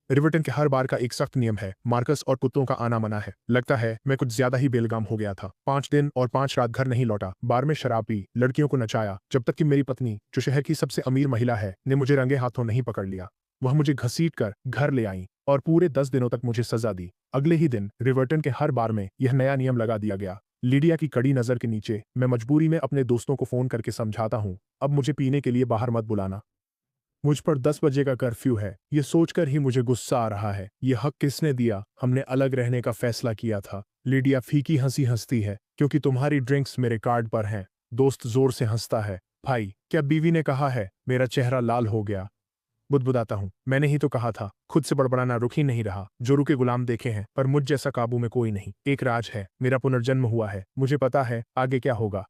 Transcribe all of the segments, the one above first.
रिवर्टन के हर बार का एक सख्त नियम है, मार्कस और कुत्तों का आना मना है। लगता है मैं कुछ ज्यादा ही बेलगाम हो गया था। 5 दिन और 5 रात घर नहीं लौटा, बार में शराब पी, लड़कियों को नचाया, जब तक कि मेरी पत्नी, जो शहर की सबसे अमीर महिला है, ने मुझे रंगे हाथों नहीं पकड़ लिया। वह मुझे घसीट कर घर ले आई और पूरे 10 दिनों तक मुझे सजा दी। अगले ही दिन रिवर्टन के हर बार में यह नया नियम लगा दिया गया। लीडिया की कड़ी नजर के नीचे मैं मजबूरी में अपने दोस्तों को फोन करके समझाता हूँ, अब मुझे पीने के लिए बाहर मत बुलाना। मुझ पर 10 बजे का कर्फ्यू है, ये सोचकर ही मुझे गुस्सा आ रहा है। ये हक किसने दिया? हमने अलग रहने का फैसला किया था। लीडिया फीकी हंसी हंसती है, क्योंकि तुम्हारी ड्रिंक्स मेरे कार्ड पर हैं। दोस्त जोर से हंसता है। भाई, क्या बीवी ने कहा है? मेरा चेहरा लाल हो गया। बुदबुदाता हूँ, मैंने ही तो कहा था। खुद से बड़बड़ाना रुक ही नहीं रहा। जो रुके गुलाम देखे हैं, पर मुझ जैसा काबू में कोई नहीं। एक राज है, मेरा पुनर्जन्म हुआ है। मुझे पता है आगे क्या होगा।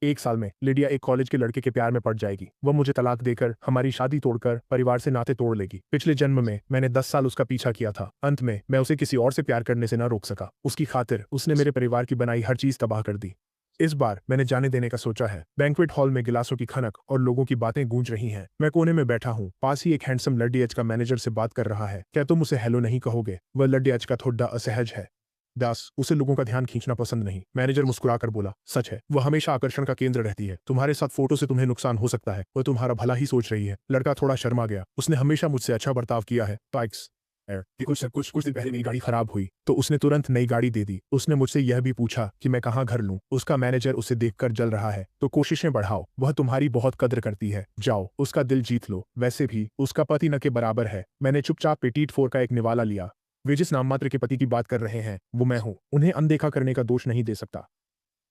1 साल में लिडिया एक कॉलेज के लड़के के प्यार में पड़ जाएगी। वह मुझे तलाक देकर, हमारी शादी तोड़कर परिवार से नाते तोड़ लेगी। पिछले जन्म में मैंने 10 साल उसका पीछा किया था। अंत में मैं उसे किसी और से प्यार करने से न रोक सका। उसकी खातिर उसने मेरे परिवार की बनाई हर चीज तबाह कर दी। इस बार मैंने जाने देने का सोचा है। बैंक्वेट हॉल में गिलासों की खनक और लोगों की बातें गूंज रही हैं। मैं कोने में बैठा हूँ। पास ही एक हैंडसम लड्डी एच का मैनेजर से बात कर रहा है। क्या तुम उसे हेलो नहीं कहोगे? वह लड्डी एच का थोड़ा असहज है। दास, उसे लोगों का ध्यान खींचना पसंद नहीं। मैनेजर मुस्कुराकर बोला, सच है, वह हमेशा आकर्षण का केंद्र रहती है। तुम्हारे साथ फोटो से तुम्हें नुकसान हो सकता है। वह तुम्हारा भला ही सोच रही है। लड़का थोड़ा शर्मा गया। उसने हमेशा मुझसे अच्छा बर्ताव किया है। पाइक्स। कुछ दिन पहले मेरी गाड़ी खराब हुई तो उसने तुरंत नई गाड़ी दे दी। उसने मुझसे यह भी पूछा कि मैं कहाँ घर लूं। उसका मैनेजर उसे देखकर जल रहा है। तो कोशिशें बढ़ाओ, वह तुम्हारी बहुत कद्र करती है। जाओ, उसका दिल जीत लो। वैसे भी उसका पति न के बराबर है। मैंने चुपचाप पेटीट फोर का एक निवाला लिया। वे जिस नाममात्र के पति की बात कर रहे हैं, वो मैं हूं। उन्हें अनदेखा करने का दोष नहीं दे सकता।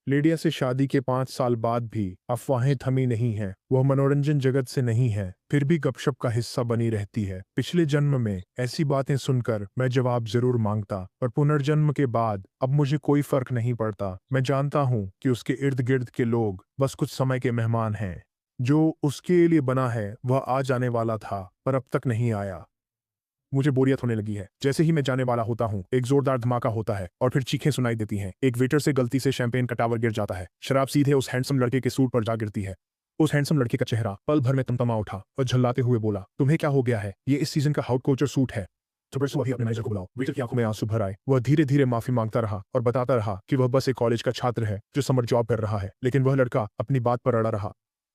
लेडिया से शादी के 5 साल बाद भी अफवाहें थमी नहीं हैं। वह मनोरंजन जगत से नहीं है, फिर भी गपशप का हिस्सा बनी रहती है। पिछले जन्म में ऐसी बातें सुनकर मैं जवाब जरूर मांगता, पर पुनर्जन्म के बाद अब मुझे कोई फर्क नहीं पड़ता। मैं जानता हूँ कि उसके इर्द गिर्द के लोग बस कुछ समय के मेहमान हैं। जो उसके लिए बना है वह आ जाने वाला था, पर अब तक नहीं आया। मुझे बोरियत होने लगी है। जैसे ही मैं जाने वाला होता हूँ, एक जोरदार धमाका होता है और फिर चीखें सुनाई देती हैं। एक वेटर से गलती से शैंपेन का टावर गिर जाता है। शराब सीधे उस हैंडसम लड़के के सूट पर जा गिरती है। उस हैंडसम लड़के का चेहरा पल भर में तमतमा उठा और झल्लाते हुए बोला, तुम्हें क्या हो गया है? ये इस सीजन का हाउट कोचर सूट है। सुबह सुबह ही अपने मैनेजर को बुलाओ। वेटर की आंखों में आंसू भर आए। वह धीरे धीरे माफी मांगता रहा और बताता रहा कि वह बस एक कॉलेज का छात्र है जो समर जॉब कर रहा है। लेकिन वह लड़का अपनी बात पर अड़ा रहा।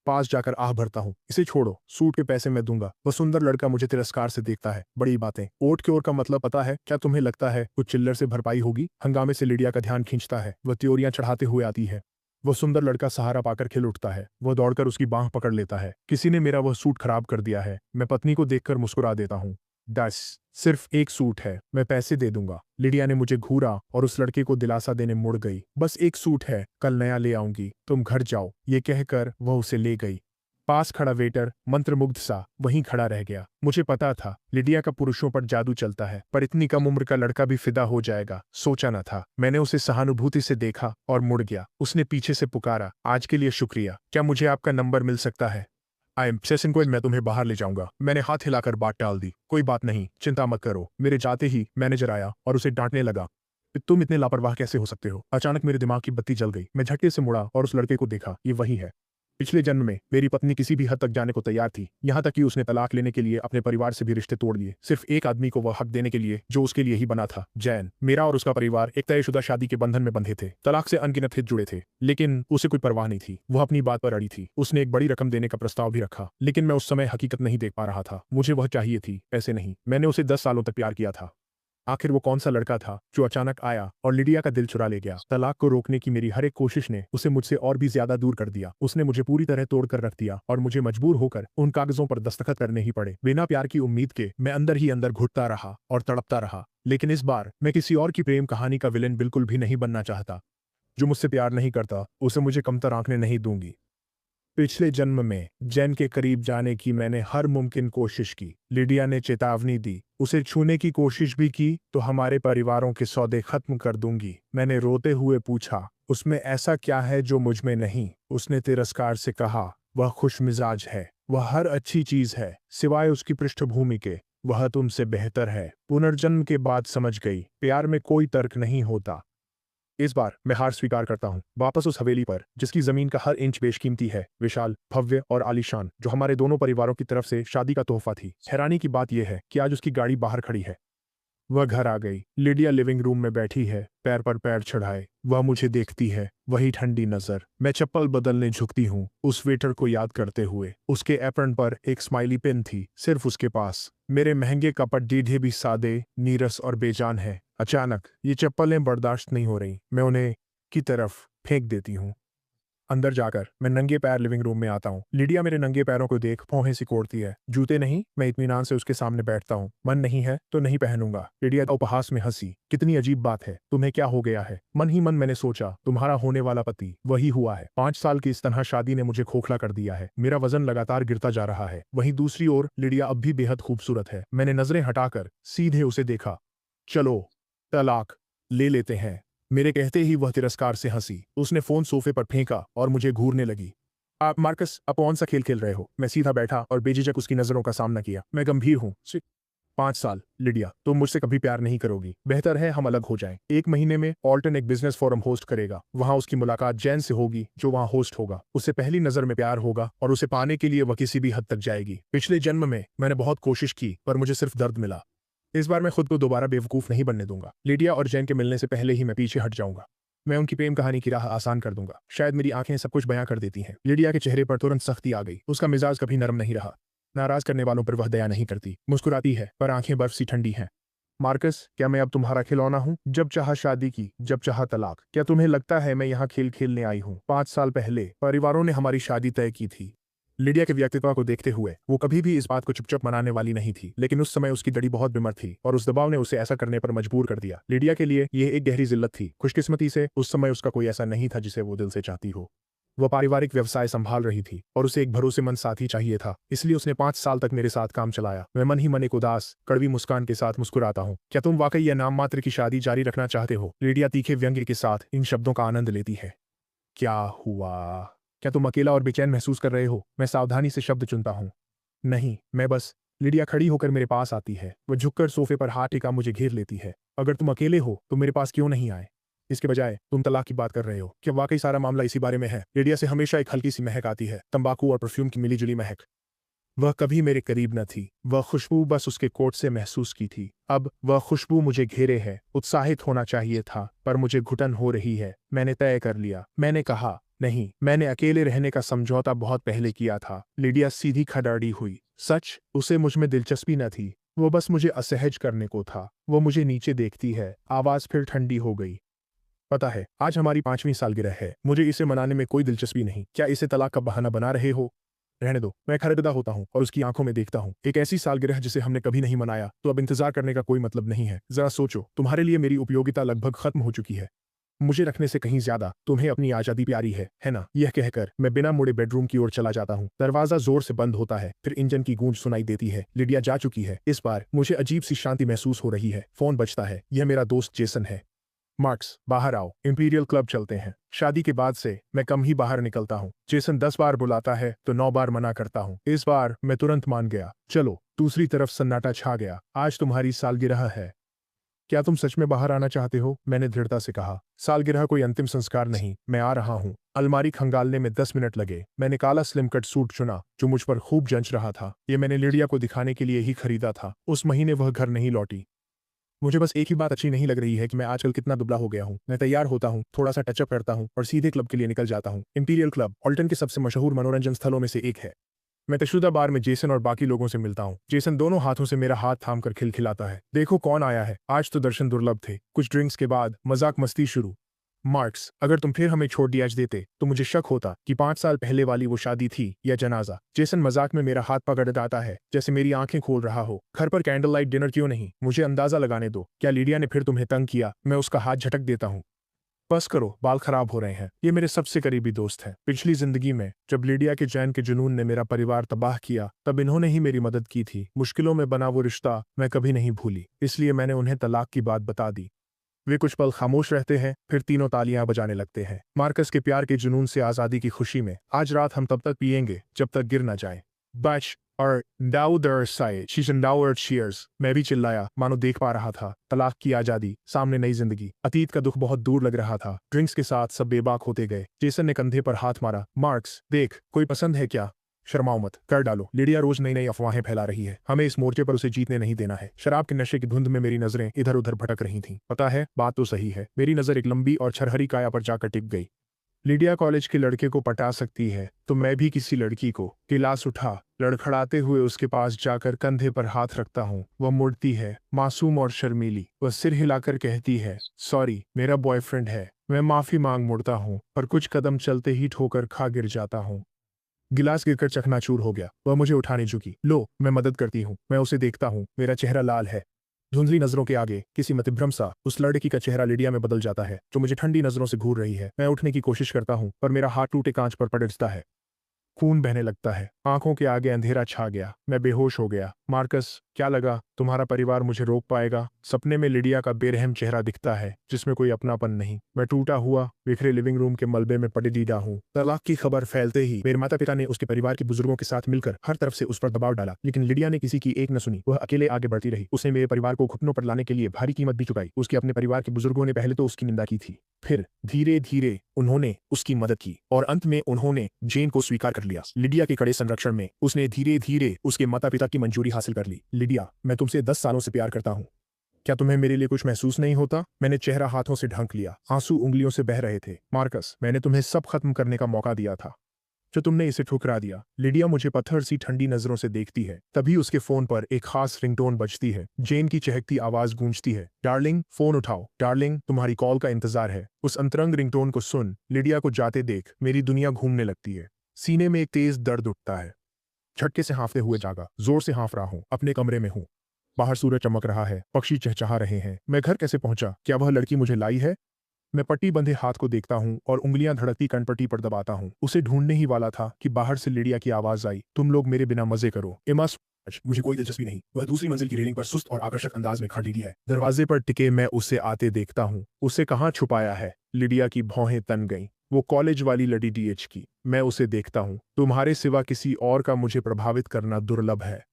पास जाकर आह भरता हूँ, इसे छोड़ो, सूट के पैसे मैं दूंगा। वह सुंदर लड़का मुझे तिरस्कार से देखता है। बड़ी बातें। ओट के ओर का मतलब पता है? क्या तुम्हें लगता है कुछ चिल्लर से भरपाई होगी? हंगामे से लिडिया का ध्यान खींचता है। वह त्योरियां चढ़ाते हुए आती है। वह सुंदर लड़का सहारा पाकर खिल उठता है। वह दौड़कर उसकी बांह पकड़ लेता है। किसी ने मेरा वह सूट खराब कर दिया है। मैं पत्नी को देखकर मुस्कुरा देता हूँ। दस, सिर्फ एक सूट है, मैं पैसे दे दूंगा। लिडिया ने मुझे घूरा और उस लड़के को दिलासा देने मुड़ गई। बस एक सूट है, कल नया ले आऊंगी, तुम घर जाओ। ये कहकर वह उसे ले गई। पास खड़ा वेटर मंत्रमुग्ध सा वहीं खड़ा रह गया। मुझे पता था लिडिया का पुरुषों पर जादू चलता है, पर इतनी कम उम्र का लड़का भी फिदा हो जाएगा, सोचा न था। मैंने उसे सहानुभूति से देखा और मुड़ गया। उसने पीछे से पुकारा, आज के लिए शुक्रिया, क्या मुझे आपका नंबर मिल सकता है? आई एम सेशन को मैं तुम्हें बाहर ले जाऊंगा। मैंने हाथ हिलाकर बात टाल दी। कोई बात नहीं, चिंता मत करो। मेरे जाते ही मैनेजर आया और उसे डांटने लगा, तुम इतने लापरवाह कैसे हो सकते हो? अचानक मेरे दिमाग की बत्ती जल गई। मैं झटके से मुड़ा और उस लड़के को देखा। ये वही है। पिछले जन्म में मेरी पत्नी किसी भी हद तक जाने को तैयार थी, यहाँ तक कि उसने तलाक लेने के लिए अपने परिवार से भी रिश्ते तोड़ दिए, सिर्फ एक आदमी को वह हक देने के लिए जो उसके लिए ही बना था, जैन। मेरा और उसका परिवार एक तयशुदा शादी के बंधन में बंधे थे। तलाक से अनगिनत हित जुड़े थे, लेकिन उसे कोई परवाह नहीं थी। वह अपनी बात पर अड़ी थी। उसने एक बड़ी रकम देने का प्रस्ताव भी रखा, लेकिन मैं उस समय हकीकत नहीं देख पा रहा था। मुझे वह चाहिए थी, पैसे नहीं। मैंने उसे 10 सालों तक प्यार किया था। आखिर वो कौन सा लड़का था जो अचानक आया और लिडिया का दिल चुरा ले गया? तलाक को रोकने की मेरी हर एक कोशिश ने उसे मुझसे और भी ज्यादा दूर कर दिया। उसने मुझे पूरी तरह तोड़ कर रख दिया और मुझे मजबूर होकर उन कागजों पर दस्तखत करने ही पड़े। बिना प्यार की उम्मीद के मैं अंदर ही अंदर घुटता रहा और तड़पता रहा। लेकिन इस बार मैं किसी और की प्रेम कहानी का विलेन बिल्कुल भी नहीं बनना चाहता। जो मुझसे प्यार नहीं करता उसे मुझे कमतर आंकने नहीं दूंगी। पिछले जन्म में जैन के करीब जाने की मैंने हर मुमकिन कोशिश की। लिडिया ने चेतावनी दी, उसे छूने की कोशिश भी की तो हमारे परिवारों के सौदे खत्म कर दूंगी। मैंने रोते हुए पूछा, उसमें ऐसा क्या है जो मुझ में नहीं? उसने तिरस्कार से कहा, वह खुशमिजाज है, वह हर अच्छी चीज है सिवाय उसकी पृष्ठभूमि के। वह तुमसे बेहतर है। पुनर्जन्म के बाद समझ गई, प्यार में कोई तर्क नहीं होता। इस बार मैं हार स्वीकार करता हूँ। वापस उस हवेली पर जिसकी जमीन का हर इंच बेशकीमती है, विशाल, भव्य और आलीशान, जो हमारे दोनों परिवारों की तरफ से शादी का तोहफा थी। हैरानी की बात यह है कि आज उसकी गाड़ी बाहर खड़ी है। वह घर आ गई। लिडिया लिविंग रूम में बैठी है, पैर पर पैर चढ़ाए। वह मुझे देखती है, वही ठंडी नजर। मैं चप्पल बदलने झुकती हूँ, उस वेटर को याद करते हुए। उसके एप्रन पर एक स्माइली पिन थी, सिर्फ उसके पास। मेरे महंगे कपड़े डीढ़े भी सादे, नीरस और बेजान है। अचानक ये चप्पलें बर्दाश्त नहीं हो रही। मैं उन्हें की तरफ फेंक देती हूँ। अंदर जाकर मैं नंगे पैर लिविंग रूम में आता हूँ। लिडिया मेरे नंगे पैरों को देख भौहें सिकोड़ती है। जूते नहीं, मैं इत्मीनान से उसके सामने बैठता हूँ। मन नहीं है तो नहीं पहनूंगा। लिडिया उपहास में हंसी। कितनी अजीब बात है, तुम्हें क्या हो गया है? मन ही मन मैंने सोचा, तुम्हारा होने वाला पति वही हुआ है। 5 साल की इस तनहा शादी ने मुझे खोखला कर दिया है। मेरा वजन लगातार गिरता जा रहा है। वहीं दूसरी ओर लिडिया अब भी बेहद खूबसूरत है। मैंने नजरें हटाकर सीधे उसे देखा। चलो तलाक ले लेते हैं। मेरे कहते ही वह तिरस्कार से हंसी। उसने फोन सोफे पर फेंका और मुझे घूरने लगी। आप मार्कस, आप कौन सा खेल खेल रहे हो? मैं सीधा बैठा और बेझिझक उसकी नजरों का सामना किया। मैं गंभीर हूँ। 5 साल, लिडिया, तुम मुझसे कभी प्यार नहीं करोगी। बेहतर है हम अलग हो जाएं। 1 महीने में ऑल्टन एक बिजनेस फोरम होस्ट करेगा। वहां उसकी मुलाकात जैन से होगी, जो वहां होस्ट होगा। उससे पहली नजर में प्यार होगा और उसे पाने के लिए वह किसी भी हद तक जाएगी। पिछले जन्म में मैंने बहुत कोशिश की, पर मुझे सिर्फ दर्द मिला। इस बार मैं खुद को दोबारा बेवकूफ नहीं बनने दूंगा। लिडिया और जैन के मिलने से पहले ही मैं पीछे हट जाऊंगा। मैं उनकी प्रेम कहानी की राह आसान कर दूंगा। शायद मेरी आंखें सब कुछ बयां कर देती हैं। लिडिया के चेहरे पर तुरंत सख्ती आ गई। उसका मिजाज कभी नरम नहीं रहा। नाराज करने वालों पर वह दया नहीं करती। मुस्कुराती है, पर आंखें बर्फ सी ठंडी हैं। मार्कस, क्या मैं अब तुम्हारा खिलौना हूँ? जब चाहा शादी की, जब चाहा तलाक। क्या तुम्हें लगता है मैं यहाँ खेल खेलने आई हूँ? 5 साल पहले परिवारों ने हमारी शादी तय की थी। लिडिया के व्यक्तित्व को देखते हुए वो कभी भी इस बात को चुपचाप मनाने वाली नहीं थी, लेकिन उस समय उसकी दड़ी बहुत बीमार थी और उस दबाव ने उसे ऐसा करने पर मजबूर कर दिया। लिडिया के लिए यह एक गहरी जिल्लत थी। खुशकिस्मती से उस समय उसका कोई ऐसा नहीं था जिसे वो दिल से चाहती हो। वह पारिवारिक व्यवसाय संभाल रही थी और उसे एक भरोसेमंद साथी चाहिए था। इसलिए उसने 5 साल तक मेरे साथ काम चलाया। मैं मन ही मन एक उदास, कड़वी मुस्कान के साथ मुस्कुराता हूँ। क्या तुम वाकई यह नाम मात्र की शादी जारी रखना चाहते हो? लिडिया तीखे व्यंग्य के साथ इन शब्दों का आनंद लेती है। क्या हुआ? क्या तुम अकेला और बेचैन महसूस कर रहे हो? मैं सावधानी से शब्द चुनता हूँ। नहीं, मैं बस। लिडिया खड़ी होकर मेरे पास आती है। वह झुककर सोफे पर हाथ टिका मुझे घेर लेती है। अगर तुम अकेले हो तो मेरे पास क्यों नहीं आए? इसके बजाय तुम तलाक की बात कर रहे हो। क्या वाकई सारा मामला इसी बारे में है? लिडिया से हमेशा एक हल्की सी महक आती है, तंबाकू और परफ्यूम की मिलीजुली महक। वह कभी मेरे करीब न थी। वह खुशबू बस उसके कोट से महसूस की थी। अब वह खुशबू मुझे घेरे है। उत्साहित होना चाहिए था, पर मुझे घुटन हो रही है। मैंने तय कर लिया। मैंने कहा, नहीं, मैंने अकेले रहने का समझौता बहुत पहले किया था। लिडिया सीधी खड़ाड़ी हुई। सच, उसे मुझ में दिलचस्पी न थी। वो बस मुझे असहज करने को था। वो मुझे नीचे देखती है। आवाज फिर ठंडी हो गई। पता है, आज हमारी 5वीं सालगिरह है। मुझे इसे मनाने में कोई दिलचस्पी नहीं। क्या इसे तलाक का बहाना बना रहे हो? रहने दो। मैं खरगदा होता हूँ और उसकी आंखों में देखता हूँ एक ऐसी सालगिरह जिसे हमने कभी नहीं मनाया। तो अब इंतजार करने का कोई मतलब नहीं है। जरा सोचो, तुम्हारे लिए मेरी उपयोगिता लगभग खत्म हो चुकी है। मुझे रखने से कहीं ज्यादा तुम्हें अपनी आजादी प्यारी है ना? यह कहकर मैं बिना मुड़े बेडरूम की ओर चला जाता हूँ। दरवाजा जोर से बंद होता है, फिर इंजन की गूंज सुनाई देती है। लिडिया जा चुकी है। इस बार मुझे अजीब सी शांति महसूस हो रही है। फोन बजता है। यह मेरा दोस्त जेसन है। मार्क्स, बाहर आओ, इंपीरियल क्लब चलते हैं। शादी के बाद से मैं कम ही बाहर निकलता हूँ। जेसन 10 बार बुलाता है तो 9 बार मना करता हूँ। इस बार मैं तुरंत मान गया। चलो। दूसरी तरफ सन्नाटा छा गया। आज तुम्हारी सालगिरह है। क्या तुम सच में बाहर आना चाहते हो? मैंने दृढ़ता से कहा। सालगिरह कोई अंतिम संस्कार नहीं, मैं आ रहा हूँ। अलमारी खंगालने में 10 मिनट लगे। मैंने काला स्लिम कट सूट चुना जो मुझ पर खूब जंच रहा था। ये मैंने लिडिया को दिखाने के लिए ही खरीदा था। उस महीने वह घर नहीं लौटी। मुझे बस एक ही बात अच्छी नहीं लग रही है कि मैं आजकल कितना दुबला हो गया हूँ। मैं तैयार होता हूँ, थोड़ा सा टचअप करता हूँ और सीधे क्लब के लिए निकल जाता हूँ। इंपीरियल क्लब ऑल्टन के सबसे मशहूर मनोरंजन स्थलों में से एक है। मैं तशुदा बार में जेसन और बाकी लोगों से मिलता हूँ। जेसन दोनों हाथों से मेरा हाथ थामकर खिलखिलाता है। देखो कौन आया है। आज तो दर्शन दुर्लभ थे। कुछ ड्रिंक्स के बाद मजाक मस्ती शुरू। मार्क्स, अगर तुम फिर हमें छोड़ दिया देते तो मुझे शक होता कि 5 साल पहले वाली वो शादी थी या जनाजा। जेसन मजाक में मेरा हाथ पकड़ डालता है, जैसे मेरी आंखें खोल रहा हो। घर पर कैंडल लाइट डिनर क्यों नहीं? मुझे अंदाजा लगाने दो। क्या लिडिया ने फिर तुम्हें तंग किया? मैं उसका हाथ झटक देता हूँ। बस करो, बाल खराब हो रहे हैं। ये मेरे सबसे करीबी दोस्त हैं। पिछली जिंदगी में जब लिडिया के जैन के जुनून ने मेरा परिवार तबाह किया, तब इन्होंने ही मेरी मदद की थी। मुश्किलों में बना वो रिश्ता मैं कभी नहीं भूली। इसलिए मैंने उन्हें तलाक की बात बता दी। वे कुछ पल खामोश रहते हैं, फिर तीनों तालियां बजाने लगते हैं। मार्कस के प्यार के जुनून से आजादी की खुशी में आज रात हम तब तक पिएंगे जब तक गिर न जाए। बच और डाउदर साइड शीशन डाउर चीयर्स। मैं भी चिल्लाया, मानो देख पा रहा था तलाक की आजादी, सामने नई जिंदगी। अतीत का दुख बहुत दूर लग रहा था। ड्रिंक्स के साथ सब बेबाक होते गए। जेसन ने कंधे पर हाथ मारा। मार्क्स, देख, कोई पसंद है क्या? शर्माओ मत, कर डालो। लिडिया रोज नई नई अफवाहें फैला रही है। हमें इस मोर्चे पर उसे जीतने नहीं देना है। शराब के नशे की धुंध में मेरी नजरें इधर उधर भटक रही थीं। पता है, बात तो सही है। मेरी नजर एक लंबी और छरहरी काया पर जाकर टिक गई। लिडिया कॉलेज के लड़के को पटा सकती है, तो मैं भी किसी लड़की को। गिलास उठा, लड़खड़ाते हुए उसके पास जाकर कंधे पर हाथ रखता हूँ। वह मुड़ती है, मासूम और शर्मीली। वह सिर हिलाकर कहती है, सॉरी, मेरा बॉयफ्रेंड है। मैं माफी मांग मुड़ता हूँ, पर कुछ कदम चलते ही ठोकर खा गिर जाता हूँ। गिलास गिरकर चकनाचूर हो गया। वह मुझे उठाने झुकी। लो, मैं मदद करती हूँ। मैं उसे देखता हूँ। मेरा चेहरा लाल है। धुंधली नजरों के आगे किसी मतिभ्रम सा उस लड़की का चेहरा लिडिया में बदल जाता है, जो मुझे ठंडी नजरों से घूर रही है। मैं उठने की कोशिश करता हूँ, पर मेरा हाथ टूटे कांच पर पड़ता है। खून बहने लगता है। आंखों के आगे अंधेरा छा गया। मैं बेहोश हो गया। मार्कस, क्या लगा? तुम्हारा परिवार मुझे रोक पाएगा? सपने में लिडिया का बेरहम चेहरा दिखता है, जिसमें कोई अपनापन नहीं। मैं टूटा हुआ, बिखरे लिविंग रूम के मलबे में पड़ी दीदा हूँ। तलाक की खबर फैलते ही मेरे माता पिता ने उसके परिवार के बुजुर्गों के साथ मिलकर हर तरफ से उस पर दबाव डाला, लेकिन लिडिया ने किसी की एक न सुनी। वह अकेले आगे बढ़ती रही। उसने मेरे परिवार को घुटनों पर लाने के लिए भारी कीमत भी चुकाई। उसके अपने परिवार के बुजुर्गों ने पहले तो उसकी निंदा की थी, फिर धीरे धीरे उन्होंने उसकी मदद की, और अंत में उन्होंने जेन को स्वीकार कर लिया। लिडिया के कड़े संरक्षण में उसने धीरे धीरे उसके माता पिता की मंजूरी हासिल कर ली। लिडिया, मैं तुमसे 10 सालों से प्यार करता हूँ। क्या तुम्हें मेरे लिए कुछ महसूस नहीं होता? मैंने चेहरा हाथों से ढक लिया। आंसू उंगलियों से बह रहे थे। मार्कस, मैंने तुम्हें सब खत्म करने का मौका दिया था, जो तुमने इसे ठुकरा दिया। लिडिया मुझे पत्थर सी ठंडी नजरों से देखती है। तभी उसके फोन पर एक खास रिंगटोन बजती है। जेन की चहकती आवाज गूंजती है, डार्लिंग, फोन उठाओ। डार्लिंग, तुम्हारी कॉल का इंतजार है। उस अंतरंग रिंगटोन को सुन, लिडिया को जाते देख मेरी दुनिया घूमने लगती है। सीने में एक तेज दर्द उठता है। झटके से हाँफते हुए जागा। जोर से हाँफ रहा हूँ। अपने कमरे में हूँ। बाहर सूरज चमक रहा है। पक्षी चहचहा रहे हैं। मैं घर कैसे पहुंचा? क्या वह लड़की मुझे लाई है? मैं पट्टी बंधे हाथ को देखता हूँ और उंगलियां धड़कती कनपट्टी पर दबाता हूँ। उसे ढूंढने ही वाला था कि बाहर से लिडिया की आवाज आई, तुम लोग मेरे बिना मजे करो। एमा, मुझे कोई दिलचस्पी नहीं। वह दूसरी मंजिल की रेलिंग पर सुस्त और आकर्षक अंदाज में खड़ी है। दरवाजे पर टिके मैं उसे आते देखता हूँ। उसे कहाँ छुपाया है? लिडिया की भौहें तन गईं। वो कॉलेज वाली लड़ी डीएच की। मैं उसे देखता हूँ। तुम्हारे सिवा किसी और का मुझे प्रभावित करना दुर्लभ है।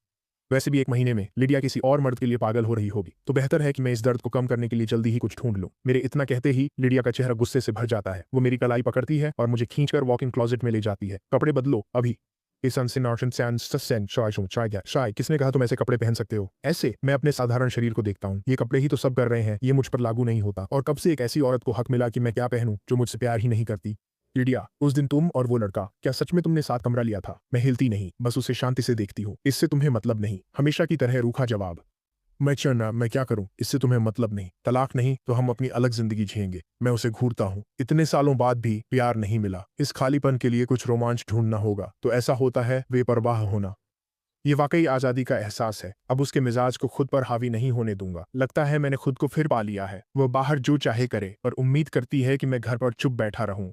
वैसे भी 1 महीने में लिडिया किसी और मर्द के लिए पागल हो रही होगी, तो बेहतर है कि मैं इस दर्द को कम करने के लिए जल्दी ही कुछ ढूंढ लूं। मेरे इतना कहते ही लिडिया का चेहरा गुस्से से भर जाता है। वो मेरी कलाई पकड़ती है और मुझे खींचकर वॉक इन क्लोजेट में ले जाती है। कपड़े बदलो अभी। शाय, किसने कहा तुम ऐसे कपड़े पहन सकते हो? ऐसे? मैं अपने साधारण शरीर को देखता हूँ। ये कपड़े ही तो सब कर रहे हैं। ये मुझ पर लागू नहीं होता। और कब से एक ऐसी औरत को हक मिला कि मैं क्या पहनूं जो मुझसे प्यार ही नहीं करती? लिडिया, उस दिन तुम और वो लड़का, क्या सच में तुमने साथ कमरा लिया था? मैं हिलती नहीं, बस उसे शांति से देखती हूँ। इससे तुम्हें मतलब नहीं। हमेशा की तरह रूखा जवाब। मैं चढ़ना, मैं क्या करूं? इससे तुम्हें मतलब नहीं। तलाक नहीं तो हम अपनी अलग जिंदगी जिएंगे। मैं उसे घूरता हूं। इतने सालों बाद भी प्यार नहीं मिला। इस खालीपन के लिए कुछ रोमांच ढूंढना होगा। तो ऐसा होता है बेपरवाह होना। ये वाकई आजादी का एहसास है। अब उसके मिजाज को खुद पर हावी नहीं होने दूंगा। लगता है मैंने खुद को फिर पा लिया है। वह बाहर जो चाहे करे, पर उम्मीद करती है कि मैं घर पर चुप बैठा रहूं।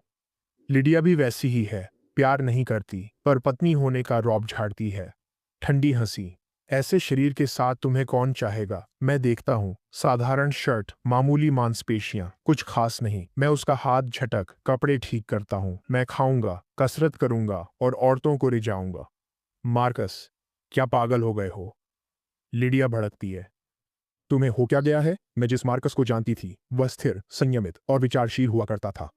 लिडिया भी वैसी ही है। प्यार नहीं करती, पर पत्नी होने का रौब झाड़ती है। ठंडी हंसी। ऐसे शरीर के साथ तुम्हें कौन चाहेगा? मैं देखता हूँ। साधारण शर्ट, मामूली मांसपेशियां, कुछ खास नहीं। मैं उसका हाथ झटक कपड़े ठीक करता हूँ। मैं खाऊंगा, कसरत करूंगा और औरतों को रिझाऊंगा। मार्कस, क्या पागल हो गए हो? लिडिया भड़कती है। तुम्हें हो क्या गया है? मैं जिस मार्कस को जानती थी, वह स्थिर, संयमित और विचारशील हुआ करता था।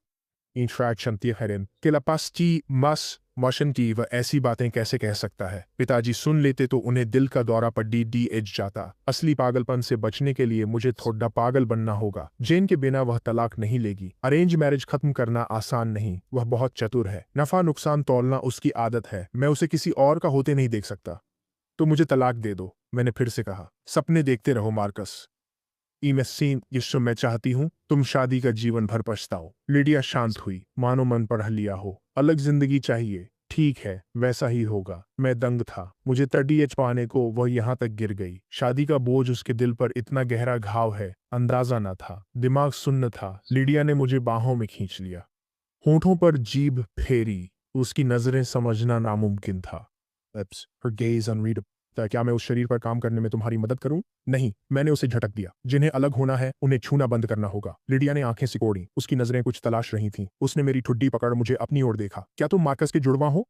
इंट्रैक्शन तिहरिन के लापास्टी मस मशन की वह ऐसी बातें कैसे कह सकता है? पिताजी सुन लेते तो उन्हें दिल का दौरा पड्डी डी एच जाता। असली पागलपन से बचने के लिए मुझे थोड़ा पागल बनना होगा। जेन के बिना वह तलाक नहीं लेगी। अरेंज मैरिज खत्म करना आसान नहीं। वह बहुत चतुर है। नफा नुकसान तौलना उसकी आदत है। मैं उसे किसी और का होते नहीं देख सकता। तो मुझे तलाक दे दो, मैंने फिर से कहा। सपने देखते रहो मार्कस। ईमेसीन, यीशु, मैं चाहती हूँ तुम शादी का जीवन भर पछताओ। लिडिया शांत हुई, मानो मन पढ़ लिया हो। अलग जिंदगी चाहिए। ठीक है, वैसा ही होगा। मैं दंग था। मुझे तड़ीएच पाने को वह यहाँ तक गिर गई। शादी का बोझ उसके दिल पर इतना गहरा घाव है, अंदाजा न था। दिमाग सुन्न था। लिडिया ने मुझे बाहों में खींच लिया, होठों पर जीभ फेरी। उसकी नजरें समझना नामुमकिन था। Lips, her gaze unreadable. क्या मैं उस शरीर पर काम करने में तुम्हारी मदद करूं? नहीं, मैंने उसे झटक दिया। जिन्हें अलग होना है, उन्हें छूना बंद करना होगा। लिडिया ने आंखें सिकोड़ी। उसकी नजरें कुछ तलाश रही थीं। उसने मेरी ठुड्डी पकड़ मुझे अपनी ओर देखा। क्या तुम मार्कस के जुड़वा हो?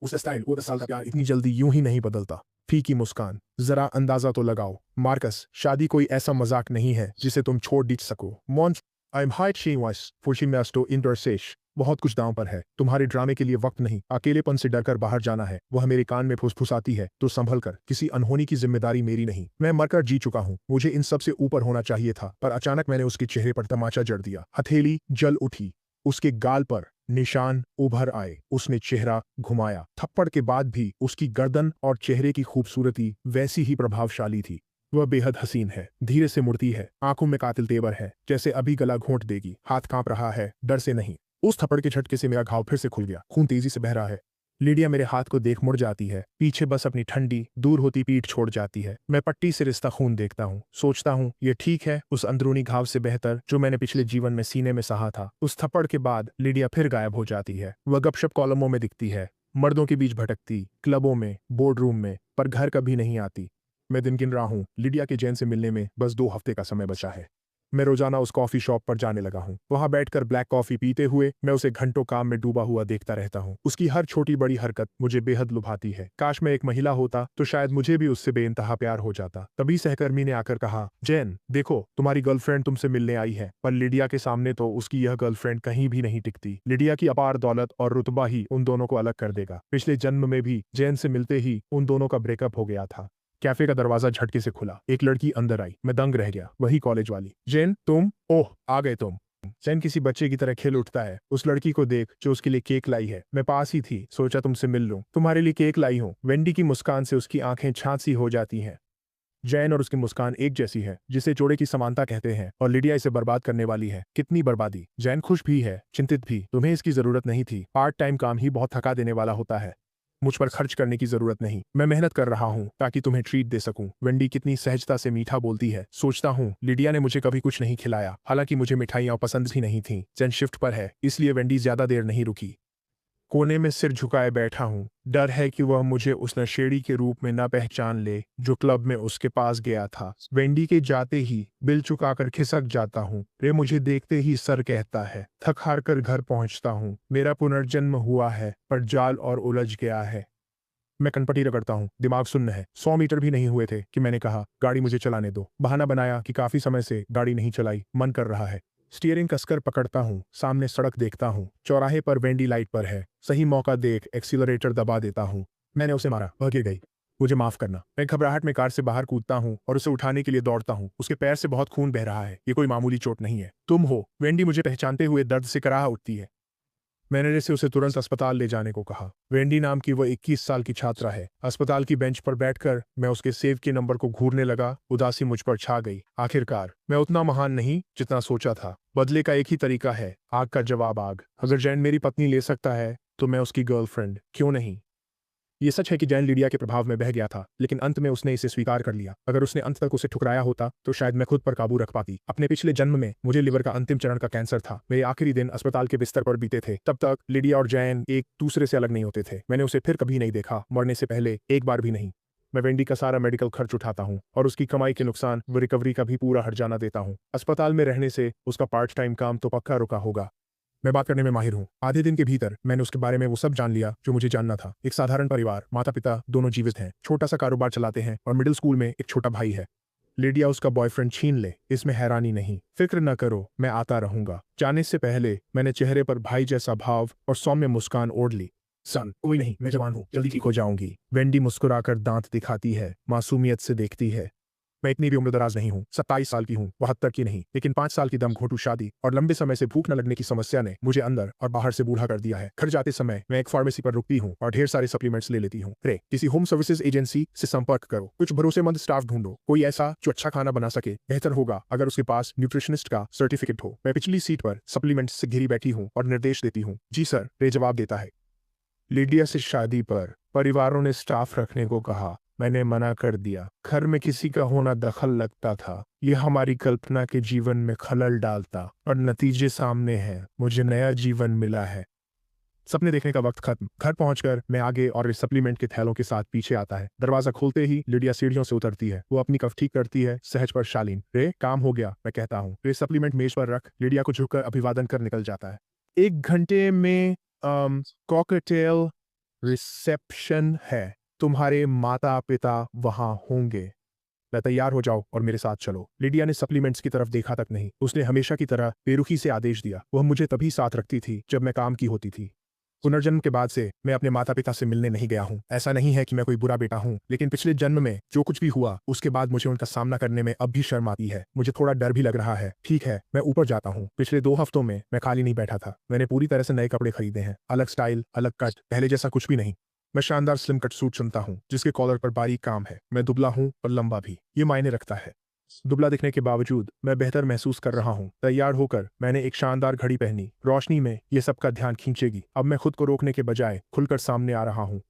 उसे स्टाइल वो 10 साल का प्यार इतनी जल्दी यूं ही नहीं बदलता। फीकी मुस्कान, जरा अंदाजा तो लगाओ मार्कस, शादी कोई ऐसा मजाक नहीं है जिसे तुम छोड़ दी सको। मॉन्ट आई एम हाइट शी वॉइस फुशिमेस्टो इंटरसेश। बहुत कुछ दांव पर है, तुम्हारे ड्रामे के लिए वक्त नहीं, अकेलेपन से डरकर बाहर जाना है। वह मेरे कान में फुसफुसाती है, तो संभल कर, किसी अनहोनी की जिम्मेदारी मेरी नहीं। मैं मरकर जी चुका हूँ, मुझे इन सब से ऊपर होना चाहिए था, पर अचानक मैंने उसके चेहरे पर तमाचा जड़ दिया। हथेली जल उठी, उसके गाल पर निशान उभर आए। उसने चेहरा घुमाया, थप्पड़ के बाद भी उसकी गर्दन और चेहरे की खूबसूरती वैसी ही प्रभावशाली थी। वह बेहद हसीन है, धीरे से मुड़ती है, आंखों में कातिल तेवर है, जैसे अभी गला घोंट देगी। हाथ कांप रहा है, डर से नहीं। उस थप्पड़ के झटके से मेरा घाव फिर से खुल गया, खून तेजी से बह रहा है। लिडिया मेरे हाथ को देख मुड़ जाती है, पीछे बस अपनी ठंडी दूर होती पीठ छोड़ जाती है। मैं पट्टी से रिश्ता खून देखता हूँ, सोचता हूँ ये ठीक है, उस अंदरूनी घाव से बेहतर जो मैंने पिछले जीवन में सीने में सहा था। उस थप्पड़ के बाद लिडिया फिर गायब हो जाती है। वह गपशप कॉलमों में दिखती है, मर्दों के बीच भटकती, क्लबों में, बोर्ड रूम में, पर घर कभी नहीं आती। मैं दिन गिन रहा हूँ, लिडिया के जैन से मिलने में बस 2 हफ्ते का समय बचा है। मैं रोजाना उस कॉफी शॉप पर जाने लगा हूँ। वहां बैठकर ब्लैक कॉफी पीते हुए मैं उसे घंटों काम में डूबा हुआ देखता रहता हूँ। उसकी हर छोटी बड़ी हरकत मुझे बेहद लुभाती है। काश मैं एक महिला होता तो शायद मुझे भी उससे बेइंतहा प्यार हो जाता। तभी सहकर्मी ने आकर कहा, जैन देखो तुम्हारी गर्लफ्रेंड तुमसे मिलने आई है। पर लिडिया के सामने तो उसकी यह गर्लफ्रेंड कहीं भी नहीं टिकती। लिडिया की अपार दौलत और रुतबा ही उन दोनों को अलग कर देगा। पिछले जन्म में भी जैन से मिलते ही उन दोनों का ब्रेकअप हो गया था। कैफे का दरवाजा झटके से खुला, एक लड़की अंदर आई। मैं दंग रह गया, वही कॉलेज वाली। जैन तुम? ओह आ गए तुम। जैन किसी बच्चे की तरह खेल उठता है उस लड़की को देख जो उसके लिए केक लाई है। मैं पास ही थी, सोचा तुमसे मिल लूं। तुम्हारे लिए केक लाई हूं। वेंडी की मुस्कान से उसकी आंखें छांसी हो जाती हैं। जैन और उसकी मुस्कान एक जैसी है, जिसे जोड़े की समानता कहते हैं, और लिडिया इसे बर्बाद करने वाली है। कितनी बर्बादी। जैन खुश भी है, चिंतित भी। तुम्हें इसकी जरूरत नहीं थी, पार्ट टाइम काम ही बहुत थका देने वाला होता है। मुझ पर खर्च करने की जरूरत नहीं, मैं मेहनत कर रहा हूँ ताकि तुम्हें ट्रीट दे सकूं। वेंडी कितनी सहजता से मीठा बोलती है। सोचता हूँ लिडिया ने मुझे कभी कुछ नहीं खिलाया, हालांकि मुझे मिठाइयाँ पसंद भी नहीं थीं। जैन शिफ्ट पर है, इसलिए वेंडी ज्यादा देर नहीं रुकी। कोने में सिर झुकाए बैठा हूँ। डर है कि वह मुझे उस नशेड़ी के रूप में न पहचान ले जो क्लब में उसके पास गया था। वेंडी के जाते ही बिल चुकाकर खिसक जाता हूँ। रे मुझे देखते ही सर कहता है। थक हार कर घर पहुँचता हूँ। मेरा पुनर्जन्म हुआ है, पर जाल और उलझ गया है। मैं कनपटी रगड़ता हूँ, दिमाग सुन्न है। 100 मीटर भी नहीं हुए थे कि मैंने कहा, गाड़ी मुझे चलाने दो। बहाना बनाया कि काफी समय से गाड़ी नहीं चलाई, मन कर रहा है। स्टीयरिंग कसकर पकड़ता हूँ, सामने सड़क देखता हूँ। चौराहे पर वेंडी लाइट पर है। सही मौका देख एक्सीलरेटर दबा देता हूँ। मैंने उसे मारा, वह गिर गई। मुझे माफ करना। मैं घबराहट में कार से बाहर कूदता हूँ और उसे उठाने के लिए दौड़ता हूँ। उसके पैर से बहुत खून बह रहा है। ये कोई मामूली चोट नहीं है। तुम हो? वेंडी मुझे पहचानते हुए दर्द से कराह उठती है। मैनेजर से उसे तुरंत अस्पताल ले जाने को कहा। वेंडी नाम की वह 21 साल की छात्रा है। अस्पताल की बेंच पर बैठकर मैं उसके सेव के नंबर को घूरने लगा। उदासी मुझ पर छा गई। आखिरकार मैं उतना महान नहीं जितना सोचा था। बदले का एक ही तरीका है, आग का जवाब आग। अगर जैन मेरी पत्नी ले सकता है तो मैं उसकी गर्लफ्रेंड क्यों नहीं? ये सच है कि जैन लिडिया के प्रभाव में बह गया था, लेकिन अंत में उसने इसे स्वीकार कर लिया। अगर उसने अंत तक उसे ठुकराया होता तो शायद मैं खुद पर काबू रख पाती। अपने पिछले जन्म में मुझे लिवर का अंतिम चरण का कैंसर था। मेरे आखिरी दिन अस्पताल के बिस्तर पर बीते थे। तब तक लिडिया और जैन एक दूसरे से अलग नहीं होते थे। मैंने उसे फिर कभी नहीं देखा, मरने से पहले एक बार भी नहीं। मैं वेंडी का सारा मेडिकल खर्च उठाता हूँ और उसकी कमाई के नुकसान व रिकवरी का भी पूरा हर्जाना देता हूँ। अस्पताल में रहने से उसका पार्ट टाइम काम तो पक्का रुका होगा। मैं बात करने में माहिर हूँ। आधे दिन के भीतर मैंने उसके बारे में वो सब जान लिया जो मुझे जानना था। एक साधारण परिवार, माता पिता दोनों जीवित हैं, छोटा सा कारोबार चलाते हैं और मिडिल स्कूल में एक छोटा भाई है। लिडिया उसका बॉयफ्रेंड छीन ले, इसमें हैरानी नहीं। फिक्र न करो, मैं आता रहूंगा। जाने से पहले मैंने चेहरे पर भाई जैसा भाव और सौम्य मुस्कान ओढ़ ली। सन कोई नहीं, मैं जवान हूँ, जल्दी ठीक हो जाऊंगी। वेंडी मुस्कुराकर दांत दिखाती है, मासूमियत से देखती है। मैं इतनी भी उम्रदराज नहीं हूँ, 27 साल की हूँ, 72 की नहीं। लेकिन 5 साल की दम घोंटू शादी और लंबे समय से भूख न लगने की समस्या ने मुझे अंदर और बाहर से बूढ़ा कर दिया है। घर जाते समय मैं एक फार्मेसी पर रुकती हूँ और ढेर सारे सप्लीमेंट्स ले लेती हूँ। रे किसी होम सर्विसेज एजेंसी से संपर्क करो, कुछ भरोसेमंद स्टाफ ढूंढो, कोई ऐसा जो अच्छा खाना बना सके। बेहतर होगा अगर उसके पास न्यूट्रिशनिस्ट का सर्टिफिकेट हो। मैं पिछली सीट पर सप्लीमेंट्स से घिरी बैठी हूँ और निर्देश देती हूँ। जी सर, रे जवाब देता है। लिडिया से शादी पर परिवारों ने स्टाफ रखने को कहा, मैंने मना कर दिया। घर में किसी का होना दखल लगता था। यह हमारी कल्पना के जीवन में खलल डालता और नतीजे सामने हैं। मुझे नया जीवन मिला है। सपने देखने का वक्त खत्म। घर पहुंचकर मैं आगे और इस सप्लीमेंट के थैलों के साथ पीछे आता है। दरवाजा खोलते ही लिडिया सीढ़ियों से उतरती है। वो अपनी कफ ठीक करती है, सहज पर शालीन। रे काम हो गया, मैं कहता हूँ। रे सप्लीमेंट मेज पर रख। लिडिया को झुककर अभिवादन कर निकल जाता है। 1 घंटे में कॉकटेल रिसेप्शन है। तुम्हारे माता पिता वहां होंगे। मैं तैयार हो जाओ और मेरे साथ चलो। लिडिया ने सप्लीमेंट्स की तरफ देखा तक नहीं। उसने हमेशा की तरह बेरुखी से आदेश दिया। वह मुझे तभी साथ रखती थी जब मैं काम की होती थी। पुनर्जन्म के बाद से मैं अपने माता पिता से मिलने नहीं गया हूँ। ऐसा नहीं है कि मैं कोई बुरा बेटा हूँ, लेकिन पिछले जन्म में जो कुछ भी हुआ उसके बाद मुझे उनका सामना करने में अब भी शर्म आती है। मुझे थोड़ा डर भी लग रहा है। ठीक है, मैं ऊपर जाता हूँ। पिछले 2 हफ्तों में मैं खाली नहीं बैठा था। मैंने पूरी तरह से नए कपड़े खरीदे हैं। अलग स्टाइल, अलग कट, पहले जैसा कुछ भी नहीं। मैं शानदार स्लिम कट सूट चुनता हूँ जिसके कॉलर पर बारीक काम है। मैं दुबला हूँ और लंबा भी, ये मायने रखता है। दुबला दिखने के बावजूद मैं बेहतर महसूस कर रहा हूँ। तैयार होकर मैंने एक शानदार घड़ी पहनी। रोशनी में ये सबका ध्यान खींचेगी। अब मैं खुद को रोकने के बजाय खुलकर सामने आ रहा हूँ।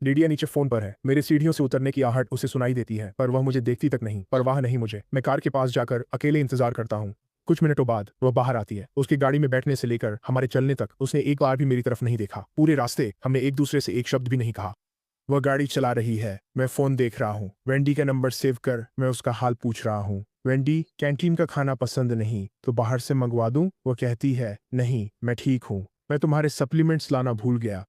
लिडिया नीचे फोन पर है। मेरे सीढ़ियों से उतरने की आहट उसे सुनाई देती है, पर वह मुझे देखती तक नहीं। परवाह नहीं मुझे। मैं कार के पास जाकर अकेले इंतजार करता हूँ। कुछ मिनटों बाद वह बाहर आती है। उसकी गाड़ी में बैठने से लेकर हमारे चलने तक उसने एक बार भी मेरी तरफ नहीं देखा। पूरे रास्ते हमने एक दूसरे से एक शब्द भी नहीं कहा। वह गाड़ी चला रही है। मैं फोन देख रहा हूँ। वेंडी का नंबर सेव कर मैं उसका हाल पूछ रहा हूँ। वेंडी, कैंटीन का खाना पसंद नहीं तो बाहर से मंगवा दूं? वह कहती है, नहीं, मैं ठीक हूँ। मैं तुम्हारे सप्लीमेंट्स लाना भूल गया।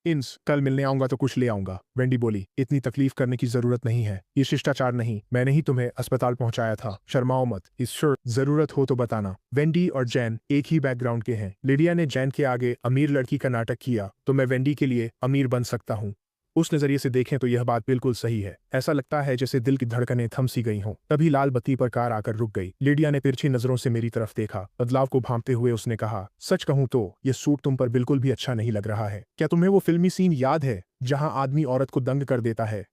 इंस, कल मिलने आऊंगा तो कुछ ले आऊंगा। वेंडी बोली, इतनी तकलीफ करने की जरूरत नहीं है। ये शिष्टाचार नहीं। मैंने ही तुम्हें अस्पताल पहुंचाया था। शर्माओ मत। इस श्योर जरूरत हो तो बताना। वेंडी और जैन एक ही बैकग्राउंड के हैं। लिडिया ने जैन के आगे अमीर लड़की का नाटक किया तो मैं वेंडी के लिए अमीर बन सकता हूँ। उस नजरिए से देखें तो यह बात बिल्कुल सही है। ऐसा लगता है जैसे दिल की धड़कनें थम सी गई हों। तभी लाल बत्ती पर कार आकर रुक गई। लिडिया ने तिरछी नजरों से मेरी तरफ देखा। बदलाव को भांपते हुए उसने कहा, सच कहूं तो यह सूट तुम पर बिल्कुल भी अच्छा नहीं लग रहा है। क्या तुम्हें वो फिल्मी सीन याद है जहां आदमी औरत को दंग कर देता है?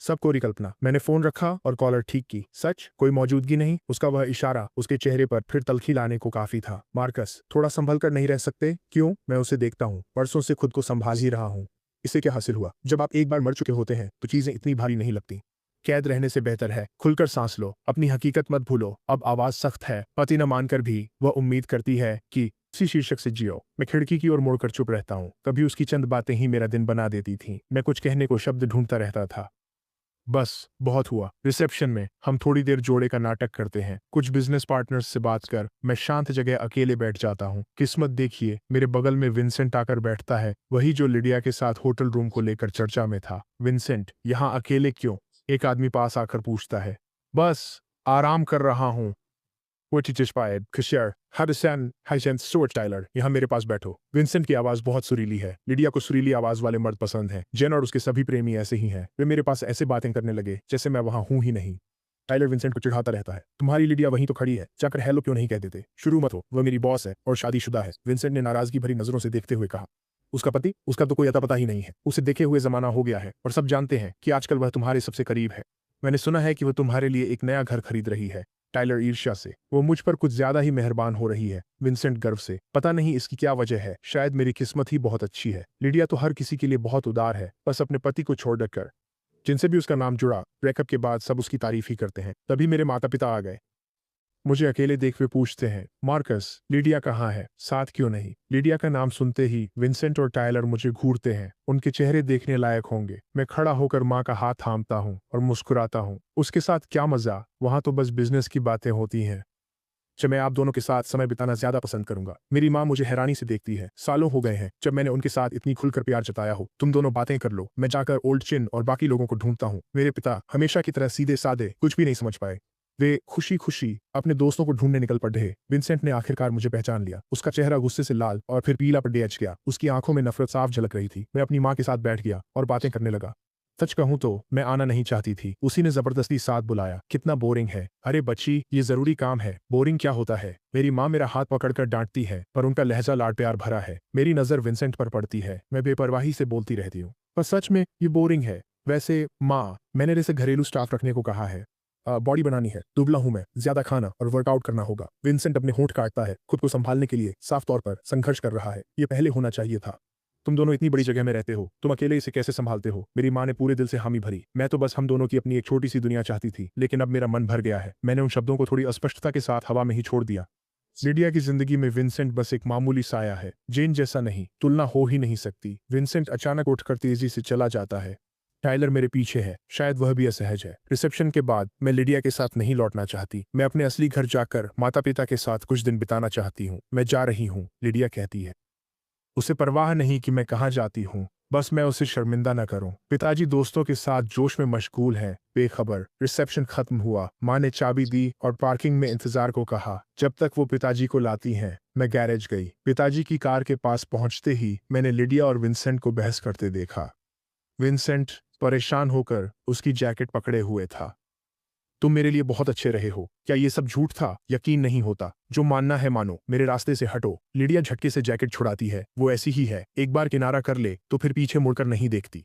सब कोरी कल्पना। मैंने फोन रखा और कॉलर ठीक की। सच, कोई मौजूदगी नहीं। उसका वह इशारा उसके चेहरे पर फिर तलखी लाने को काफी था। मार्कस, थोड़ा संभल कर नहीं रह सकते? क्यों? मैं उसे देखता हूँ। परसों से खुद को संभाल ही रहा हूँ। इससे क्या हासिल हुआ? जब आप एक बार मर चुके होते हैं तो चीजें इतनी भारी नहीं लगती। कैद रहने से बेहतर है खुलकर सांस लो। अपनी हकीकत मत भूलो। अब आवाज सख्त है। पति न मानकर भी वह उम्मीद करती है कि इसी शीर्षक से जियो। मैं खिड़की की ओर मुड़कर चुप रहता हूँ। कभी उसकी चंद बातें ही मेरा दिन बना देती थीं। मैं कुछ कहने को शब्द ढूंढता रहता था। बस बहुत हुआ। रिसेप्शन में हम थोड़ी देर जोड़े का नाटक करते हैं। कुछ बिजनेस पार्टनर्स से बात कर मैं शांत जगह अकेले बैठ जाता हूँ। किस्मत देखिए, मेरे बगल में विंसेंट आकर बैठता है। वही जो लिडिया के साथ होटल रूम को लेकर चर्चा में था। विंसेंट, यहाँ अकेले क्यों? एक आदमी पास आकर पूछता है। बस आराम कर रहा हूँ। टाइलर, यहाँ मेरे पास बैठो। विंसेंट की आवाज बहुत सुरीली है। लिडिया को सुरीली आवाज वाले मर्द पसंद हैं। जेन और उसके सभी प्रेमी ऐसे ही हैं। वे मेरे पास ऐसे बातें करने लगे जैसे मैं वहां हूं ही नहीं। टाइलर विंसेंट को चिढ़ाता रहता है। तुम्हारी लिडिया वहीं तो खड़ी है, जाकर हेलो क्यों नहीं कह देते? शुरू मत हो, वह मेरी बॉस है और शादीशुदा है। विंसेंट ने नाराजगी भरी नजरों से देखते हुए कहा। उसका पति? उसका तो कोई अता पता ही नहीं है। उसे देखे हुए जमाना हो गया है और सब जानते हैं कि आजकल वह तुम्हारे सबसे करीब है। मैंने सुना है कि वह तुम्हारे लिए एक नया घर खरीद रही है। टाइलर ईर्ष्या से। वो मुझ पर कुछ ज्यादा ही मेहरबान हो रही है। विंसेंट गर्व से। पता नहीं इसकी क्या वजह है। शायद मेरी किस्मत ही बहुत अच्छी है। लिडिया तो हर किसी के लिए बहुत उदार है, बस अपने पति को छोड़कर। जिनसे भी उसका नाम जुड़ा, ब्रेकअप के बाद सब उसकी तारीफ ही करते हैं। तभी मेरे माता पिता आ गए। मुझे अकेले देख वे पूछते हैं, मार्कस, लिडिया कहाँ है? साथ क्यों नहीं? लिडिया का नाम सुनते ही विंसेंट और टायलर मुझे घूरते हैं। उनके चेहरे देखने लायक होंगे। मैं खड़ा होकर माँ का हाथ थामता हूँ और मुस्कुराता हूँ। उसके साथ क्या मजा, वहां तो बस बिजनेस की बातें होती हैं। जब मैं आप दोनों के साथ समय बिताना ज्यादा पसंद करूंगा। मेरी माँ मुझे हैरानी से देखती है। सालों हो गए हैं जब मैंने उनके साथ इतनी खुलकर प्यार जताया हो। तुम दोनों बातें कर लो। मैं जाकर ओल्ड चिन और बाकी लोगों को ढूंढता हूँ। मेरे पिता हमेशा की तरह सीधे साधे कुछ भी नहीं समझ पाए। वे खुशी खुशी अपने दोस्तों को ढूंढने निकल पड़े। विंसेंट ने आखिरकार मुझे पहचान लिया। उसका चेहरा गुस्से से लाल और फिर पीला पड़ गया। उसकी आंखों में नफरत साफ झलक रही थी। मैं अपनी माँ के साथ बैठ गया और बातें करने लगा। सच कहूं तो मैं आना नहीं चाहती थी। उसी ने जबरदस्ती साथ बुलाया। कितना बोरिंग है। अरे बच्ची, ये जरूरी काम है। बोरिंग क्या होता है? मेरी माँ मेरा हाथ पकड़कर डांटती है, पर उनका लहजा लाड प्यार भरा है। मेरी नजर विंसेंट पर पड़ती है। मैं बेपरवाही से बोलती रहती हूँ, पर सच में ये बोरिंग है। वैसे माँ, मैंने जैसे घरेलू स्टाफ रखने को कहा है। बॉडी बनानी है। दुबला हूं मैं। ज्यादा खाना और वर्कआउट करना होगा। विंसेंट अपने होंठ काटता है। खुद को संभालने के लिए साफ तौर पर संघर्ष कर रहा है। ये पहले होना चाहिए था। तुम दोनों इतनी बड़ी जगह में रहते हो, तुम अकेले इसे कैसे संभालते हो? मेरी माँ ने पूरे दिल से हामी भरी। मैं तो बस हम दोनों की अपनी एक छोटी सी दुनिया चाहती थी, लेकिन अब मेरा मन भर गया है। मैंने उन शब्दों को थोड़ी अस्पष्टता के साथ हवा में ही छोड़ दिया। लिडिया की जिंदगी में विंसेंट बस एक मामूली साया है। जेन जैसा नहीं, तुलना हो ही नहीं सकती। विंसेंट अचानक उठकर तेजी से चला जाता है। टाइलर मेरे पीछे है। शायद वह भी असहज है। रिसेप्शन के बाद मैं लिडिया के साथ नहीं लौटना चाहती। मैं अपने असली घर जाकर माता पिता के साथ कुछ दिन बिताना चाहती हूँ। मैं जा रही हूँ, लिडिया कहती है। उसे परवाह नहीं कि मैं कहाँ जाती हूँ। बस मैं उसे शर्मिंदा न करूं। पिताजी दोस्तों के साथ जोश में मशगूल हैं, बेखबर। रिसेप्शन खत्म हुआ, माँ ने चाबी दी और पार्किंग में इंतजार को कहा जब तक वो पिताजी को लाती हैं। मैं गैरेज गई। पिताजी की कार के पास पहुंचते ही मैंने लिडिया और विंसेंट को बहस करते देखा। विंसेंट परेशान होकर उसकी जैकेट पकड़े हुए था। तुम मेरे लिए बहुत अच्छे रहे हो, क्या ये सब झूठ था? यकीन नहीं होता। जो मानना है मानो, मेरे रास्ते से हटो। लिडिया झटके से जैकेट छुड़ाती है। वो ऐसी ही है, एक बार किनारा कर ले तो फिर पीछे मुड़कर नहीं देखती।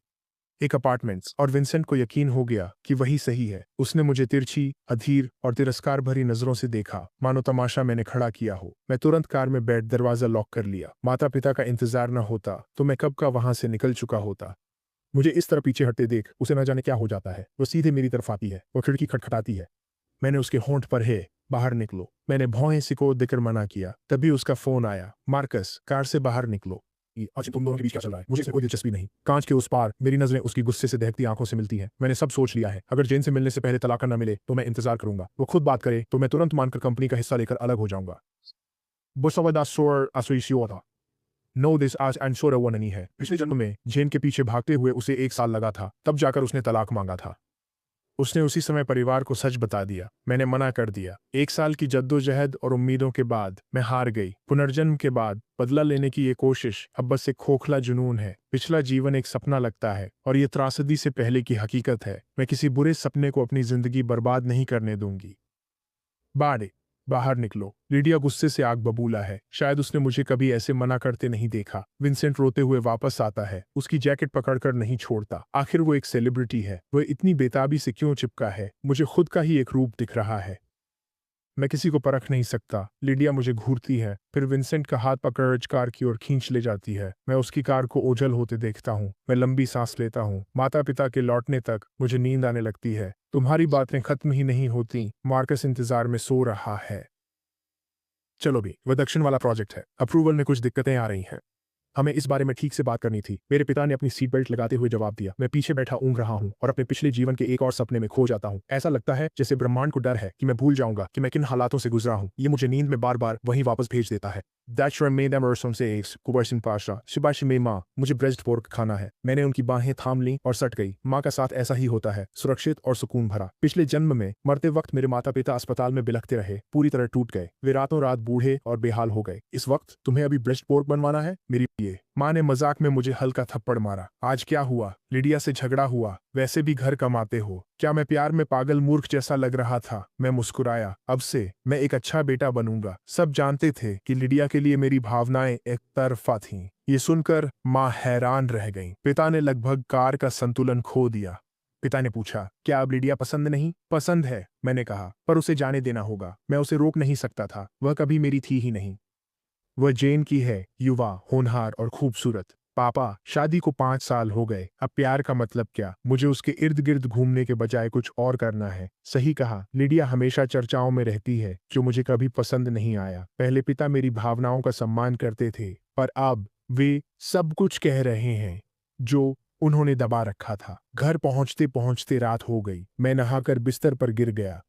एक अपार्टमेंट्स और विंसेंट को यकीन हो गया कि वही सही है। उसने मुझे तिरछी, अधीर और तिरस्कार भरी नजरों से देखा, मानो तमाशा मैंने खड़ा किया हो। मैं तुरंत कार में बैठ दरवाजा लॉक कर लिया। माता पिता का इंतजार न होता तो मैं कब का वहां से निकल चुका होता। मुझे इस तरह पीछे हटते देख उसे न जाने क्या हो जाता है। वो सीधे मेरी तरफ आती है। वो खिड़की खटखटाती है। मैंने उसके होंठ पर है, बाहर निकलो। मैंने भौहें सिकोड़ देकर मना किया। तभी उसका फोन आया। मार्कस, कार से बाहर निकलो। अच्छा, तुम दोनों के बीच क्या चल रहा है? मुझे इसमें कोई दिलचस्पी नहीं। कांच के उस पार मेरी नजरें उसकी गुस्से से दहकती आंखों से मिलती हैं। मैंने सब सोच लिया है। अगर जेन से मिलने से पहले तलाक न मिले तो मैं इंतजार करूंगा। वो खुद बात करे तो मैं तुरंत मानकर कंपनी का हिस्सा लेकर अलग हो जाऊंगा। नो दिस आज एंड वो नहीं है। पिछले जन्म में जेन के पीछे भागते हुए उसे 1 साल लगा था, तब जाकर उसने तलाक मांगा था। उसने उसी समय परिवार को सच बता दिया। मैंने मना कर दिया। 1 साल की जद्दोजहद और उम्मीदों के बाद मैं हार गई। पुनर्जन्म के बाद बदला लेने की ये कोशिश अब बस एक खोखला जुनून है। पिछला जीवन एक सपना लगता है और ये त्रासदी से पहले की हकीकत है। मैं किसी बुरे सपने को अपनी जिंदगी बर्बाद नहीं करने दूंगी। बाड़े, बाहर निकलो। लिडिया गुस्से से आग बबूला है। शायद उसने मुझे कभी ऐसे मना करते नहीं देखा। विंसेंट रोते हुए वापस आता है। उसकी जैकेट पकड़कर नहीं छोड़ता। आखिर वो एक सेलिब्रिटी है। वह इतनी बेताबी से क्यों चिपका है? मुझे खुद का ही एक रूप दिख रहा है। मैं किसी को परख नहीं सकता। लिडिया मुझे घूरती है, फिर विंसेंट का हाथ पकड़ कार की ओर खींच ले जाती है। मैं उसकी कार को ओझल होते देखता हूँ। मैं लंबी सांस लेता हूँ। माता पिता के लौटने तक मुझे नींद आने लगती है। तुम्हारी बातें खत्म ही नहीं होती। मार्कस इंतजार में सो रहा है। चलो भी, वह दक्षिण वाला प्रोजेक्ट है। अप्रूवल में कुछ दिक्कतें आ रही हैं। हमें इस बारे में ठीक से बात करनी थी। मेरे पिता ने अपनी सीट बेल्ट लगाते हुए जवाब दिया। मैं पीछे बैठा ऊँग रहा हूँ और अपने पिछले जीवन के एक और सपने में खो जाता हूँ। ऐसा लगता है जैसे ब्रह्मांड को डर है कि मैं भूल जाऊंगा कि मैं किन हालातों से गुजरा हूँ। ये मुझे नींद में बार बार वहीं वापस भेज देता है। मुझे ब्रेस्ट पोर्क खाना है। मैंने उनकी बाहें थाम ली और सट गई। माँ का साथ ऐसा ही होता है, सुरक्षित और सुकून भरा। पिछले जन्म में मरते वक्त मेरे माता पिता अस्पताल में बिलखते रहे, पूरी तरह टूट गए। वे रातों रात बूढ़े और बेहाल हो गए। इस वक्त तुम्हें अभी ब्रेस्ट पोर्क बनवाना है मेरी लिए? माँ ने मजाक में मुझे हल्का थप्पड़ मारा। आज क्या हुआ? लिडिया से झगड़ा हुआ? वैसे भी घर कमाते हो। क्या मैं प्यार में पागल मूर्ख जैसा लग रहा था? मैं मुस्कुराया। अब से मैं एक अच्छा बेटा बनूंगा। सब जानते थे कि लिडिया के लिए मेरी भावनाएं एक तरफा थीं। ये सुनकर माँ हैरान रह गईं। पिता ने लगभग कार का संतुलन खो दिया। पिता ने पूछा, क्या अब लिडिया पसंद नहीं? पसंद है, मैंने कहा, पर उसे जाने देना होगा। मैं उसे रोक नहीं सकता था। वह कभी मेरी थी ही नहीं। वह जेन की है, युवा, होनहार और खूबसूरत। पापा, शादी को 5 साल हो गए। अब प्यार का मतलब क्या? मुझे उसके इर्द गिर्द घूमने के बजाय कुछ और करना है। सही कहा, लिडिया हमेशा चर्चाओं में रहती है, जो मुझे कभी पसंद नहीं आया। पहले पिता मेरी भावनाओं का सम्मान करते थे, पर अब वे सब कुछ कह रहे हैं जो उन्होंने दबा रखा था। घर पहुंचते पहुंचते रात हो गई। मैं नहाकर बिस्तर पर गिर गया।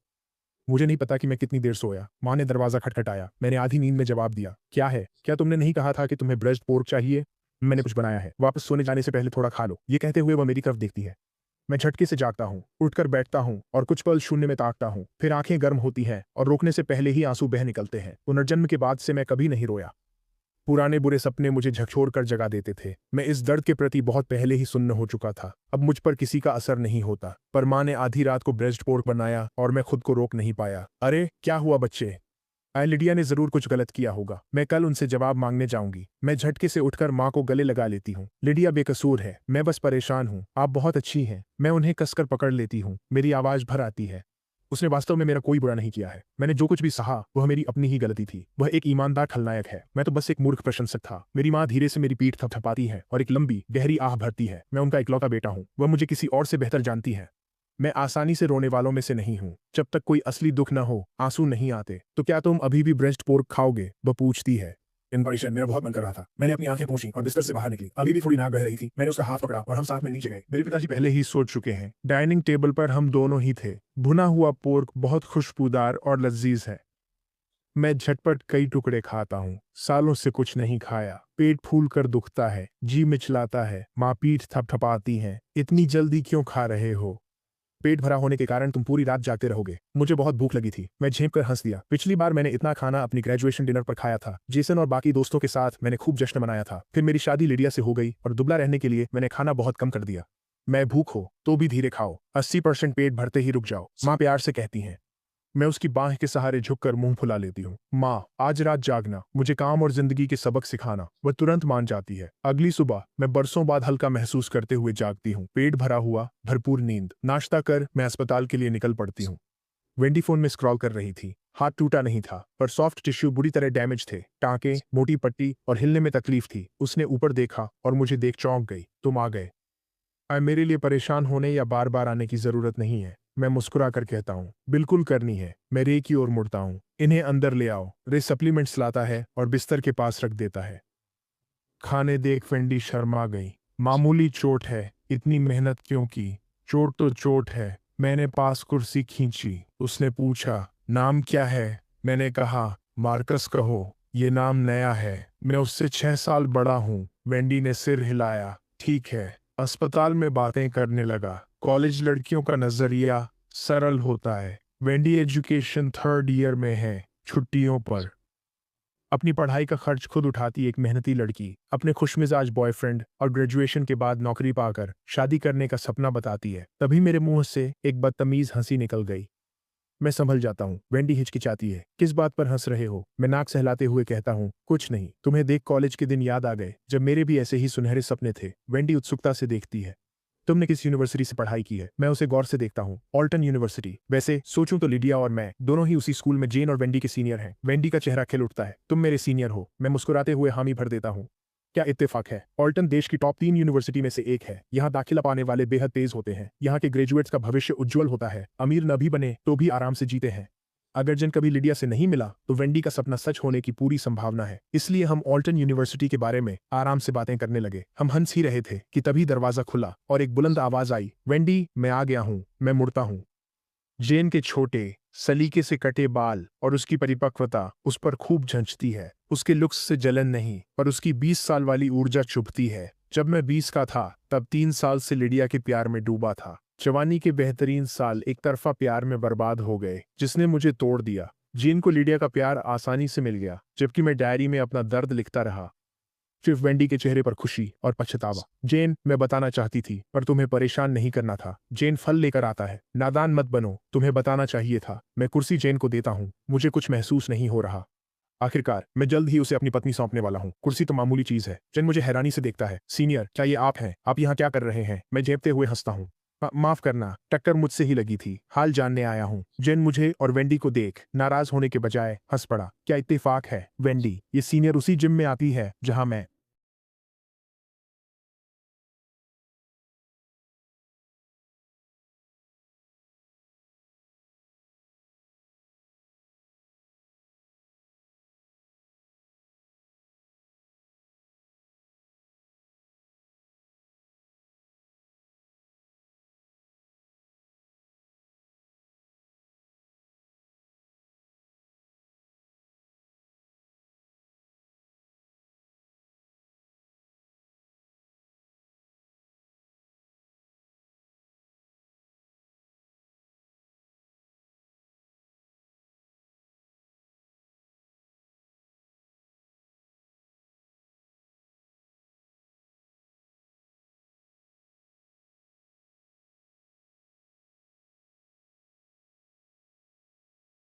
मुझे नहीं पता कि मैं कितनी देर सोया। माँ ने दरवाजा खटखटाया। मैंने आधी नींद में जवाब दिया, क्या है? क्या तुमने नहीं कहा था कि तुम्हें ब्रेस्ट पोर्क चाहिए? मैंने कुछ बनाया है, वापस सोने जाने से पहले थोड़ा खा लो। ये कहते हुए वह मेरी तरफ देखती है। मैं झटके से जागता हूँ, उठकर बैठता हूँ और कुछ पल शून्य में ताकता हूँ। फिर आंखें गर्म होती हैं और रोकने से पहले ही आंसू बह निकलते हैं। पुनर्जन्म के बाद से मैं कभी नहीं रोया। पुराने बुरे सपने मुझे झकझोर कर जगा देते थे। मैं इस दर्द के प्रति बहुत पहले ही सुन्न हो चुका था। अब मुझ पर किसी का असर नहीं होता। पर माँ ने आधी रात को ब्रेस्ट पोर्क बनाया और मैं खुद को रोक नहीं पाया। अरे क्या हुआ बच्चे? लिडिया ने जरूर कुछ गलत किया होगा। मैं कल उनसे जवाब मांगने जाऊंगी। मैं झटके से उठकर माँ को गले लगा लेती हूँ। लिडिया बेकसूर है, मैं बस परेशान हूँ। आप बहुत अच्छी हैं। मैं उन्हें कसकर पकड़ लेती हूँ। मेरी आवाज भर आती है। उसने वास्तव में मेरा कोई बुरा नहीं किया है। मैंने जो कुछ भी सहा वह मेरी अपनी ही गलती थी। वह एक ईमानदार खलनायक है। मैं तो बस एक मूर्ख प्रशंसक था। मेरी माँ धीरे से मेरी पीठ थपथपाती है और एक लंबी गहरी आह भरती है। मैं उनका इकलौता बेटा हूँ। वह मुझे किसी और से बेहतर जानती है। मैं आसानी से रोने वालों में से नहीं हूँ। जब तक कोई असली दुख न हो, आंसू नहीं आते। तो क्या तुम अभी भी ब्रेस्ट पोर्क खाओगे? वह पूछती है। इन परेशान मेरा बहुत मन कर रहा था। मैंने अपनी आंखें पोंछी और बिस्तर से बाहर निकली। अभी भी थोड़ी नाक बह रही थी। मैंने उसका हाथ पकड़ा और हम साथ में नीचे गए। मेरे पिताजी पहले ही सो चुके हैं। डाइनिंग टेबल पर हम दोनों ही थे। भुना हुआ पोर्क बहुत खुशबूदार और लजीज है। मैं झटपट कई टुकड़े खाता हूँ। सालों से कुछ नहीं खाया। पेट फूल कर दुखता है, जी मिचलाता है, माँ पीठ थपथपाती है, इतनी जल्दी क्यों खा रहे हो? पेट भरा होने के कारण तुम पूरी रात जागते रहोगे। मुझे बहुत भूख लगी थी, मैं झेंप कर हंस दिया। पिछली बार मैंने इतना खाना अपनी ग्रेजुएशन डिनर पर खाया था। जेसन और बाकी दोस्तों के साथ मैंने खूब जश्न मनाया था। फिर मेरी शादी लिडिया से हो गई और दुबला रहने के लिए मैंने खाना बहुत कम कर दिया। मैं भूख हो तो भी धीरे खाओ, 80% पेट भरते ही रुक जाओ, माँ प्यार से कहती हैं। मैं उसकी बाह के सहारे झुककर मुंह फुला लेती हूँ। माँ, आज रात जागना, मुझे काम और जिंदगी के सबक सिखाना। वह तुरंत मान जाती है। अगली सुबह मैं बरसों बाद हल्का महसूस करते हुए जागती हूँ, पेट भरा हुआ, भरपूर नींद। नाश्ता कर मैं अस्पताल के लिए निकल पड़ती हूँ। वेंडी फोन में स्क्रॉल कर रही थी। हाथ टूटा नहीं था, पर सॉफ्ट टिश्यू बुरी तरह डैमेज थे। टांके, मोटी पट्टी और हिलने में तकलीफ थी। उसने ऊपर देखा और मुझे देख चौंक गई। तुम आ गए। मेरे लिए परेशान होने या बार बार आने की जरूरत नहीं है। मैं मुस्कुरा कर कहता हूँ, बिल्कुल करनी है। मैं रे की ओर मुड़ता हूँ। इन्हें अंदर ले आओ। रे सप्लीमेंट्स लाता है और बिस्तर के पास रख देता है। खाने देख वेंडी शर्मा गई। मामूली चोट है, इतनी मेहनत क्यों की? चोट तो चोट है। मैंने पास कुर्सी खींची। उसने पूछा, नाम क्या है? मैंने कहा, मार्कस कहो। ये नाम नया है। मैं उससे 6 साल बड़ा हूँ। वेंडी ने सिर हिलाया। ठीक है। अस्पताल में बातें करने लगा। कॉलेज लड़कियों का नजरिया सरल होता है। वेंडी एजुकेशन 3rd ईयर में है, छुट्टियों पर। अपनी पढ़ाई का खर्च खुद उठाती एक मेहनती लड़की अपने खुशमिजाज बॉयफ्रेंड और ग्रेजुएशन के बाद नौकरी पाकर शादी करने का सपना बताती है। तभी मेरे मुंह से एक बदतमीज हंसी निकल गई। मैं संभल जाता हूँ। वेंडी हिचकिचाती है। किस बात पर हंस रहे हो? मैं नाक सहलाते हुए कहता हूँ, कुछ नहीं। तुम्हें देख कॉलेज के दिन याद आ गए, जब मेरे भी ऐसे ही सुनहरे सपने थे। वेंडी उत्सुकता से देखती है। तुमने किस यूनिवर्सिटी से पढ़ाई की है? मैं उसे गौर से देखता हूँ। Alton university. वैसे सोचूं तो लिडिया और मैं दोनों ही उसी स्कूल में जेन और वेंडी के सीनियर हैं। वेंडी का चेहरा खिल उठता है। तुम मेरे सीनियर हो। मैं मुस्कुराते हुए हामी भर देता हूँ। क्या इत्तेफाक है। ऑल्टन देश की टॉप 3 यूनिवर्सिटी में से एक है। यहाँ दाखिला पाने वाले बेहद तेज होते हैं। यहाँ के ग्रेजुएट्स का भविष्य उज्जवल होता है। अमीर न भी बने तो भी आराम से जीते हैं। अगर जेन कभी लिडिया से नहीं मिला तो वेंडी का सपना सच होने की पूरी संभावना है। इसलिए हम ऑल्टन यूनिवर्सिटी के बारे में आराम से बातें करने लगे। हम हंस ही रहे थे कि तभी दरवाजा खुला और एक बुलंद आवाज आई, वेंडी, मैं आ गया हूँ। मैं मुड़ता हूँ। जेन के छोटे, सलीके से कटे बाल और उसकी परिपक्वता उस पर खूब झंझती है। उसके लुक्स से जलन नहीं, पर उसकी 20 साल वाली ऊर्जा चुभती है। जब मैं 20 का था तब 3 साल से लिडिया के प्यार में डूबा था। जवानी के बेहतरीन साल एक तरफा प्यार में बर्बाद हो गए, जिसने मुझे तोड़ दिया। जीन को लिडिया का प्यार आसानी से मिल गया, जबकि मैं डायरी में अपना दर्द लिखता रहा। सिर्फ वेंडी के चेहरे पर खुशी और पछतावा। जेन, मैं बताना चाहती थी, पर तुम्हें परेशान नहीं करना था। जेन फल लेकर आता है। नादान मत बनो, तुम्हें बताना चाहिए था। मैं कुर्सी जेन को देता हूँ। मुझे कुछ महसूस नहीं हो रहा। आखिरकार मैं जल्द ही उसे अपनी पत्नी सौंपने वाला हूँ। कुर्सी तो मामूली चीज है। जेन मुझे हैरानी से देखता है। सीनियर, क्या ये आप हैं? आप यहाँ क्या कर रहे हैं? मैं झेपते हुए हंसता हूँ। माफ करना, टक्कर मुझसे ही लगी थी। हाल जानने आया हूँ। जेन मुझे और वेंडी को देख नाराज होने के बजाय हंस पड़ा। क्या इत्तेफाक है वेंडी? ये सीनियर उसी जिम में आती है जहाँ मैं